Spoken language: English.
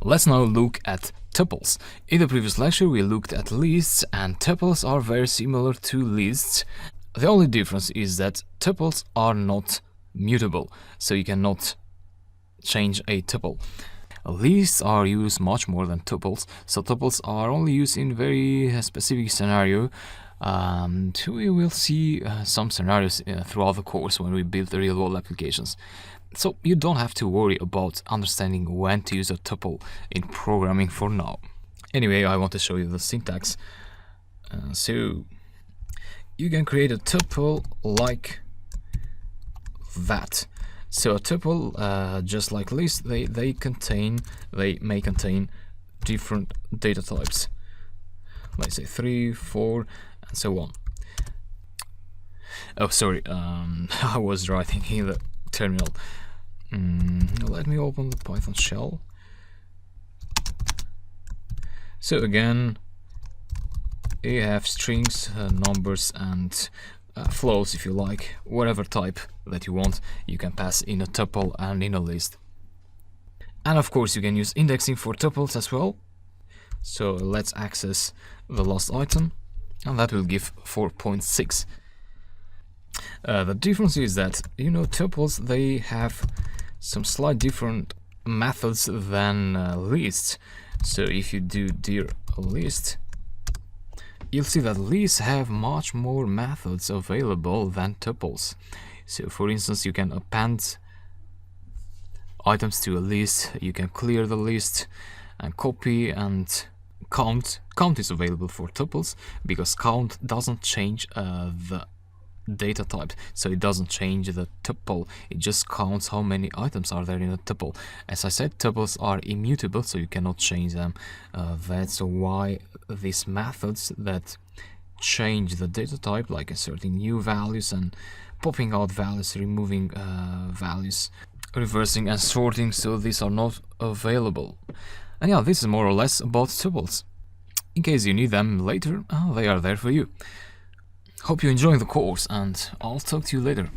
Let's now look at tuples. In the previous lecture we looked at lists, and tuples are very similar to lists. The only difference is that tuples are not mutable, so you cannot change a tuple. Lists are used much more than tuples, so tuples are only used in very specific scenario. We will see some scenarios throughout the course when we build the real-world applications. So you don't have to worry about understanding when to use a tuple in programming for now. Anyway, I want to show you the syntax. So you can create a tuple like that. So a tuple, just like lists, they may contain different data types. Let's say 3, 4, and so on. Oh, sorry, I was writing in the terminal. Let me open the Python shell. So again, you have strings, numbers, and floats, if you like. Whatever type that you want, you can pass in a tuple and in a list. And of course, you can use indexing for tuples as well. So let's access the last item, and that will give 4.6. The difference is that, tuples, they have some slight different methods than lists. So if you do dir list, you'll see that lists have much more methods available than tuples. So for instance, you can append items to a list, you can clear the list, and copy and count. Count is available for tuples because count doesn't change the data type, so it doesn't change the tuple, it just counts how many items are there in a tuple. As I said, tuples are immutable, so you cannot change them. That's why these methods that change the data type, like inserting new values and popping out values, removing values, reversing and sorting, so these are not available. And yeah, this is more or less about tuples. In case you need them later, they are there for you. Hope you're enjoying the course, and I'll talk to you later.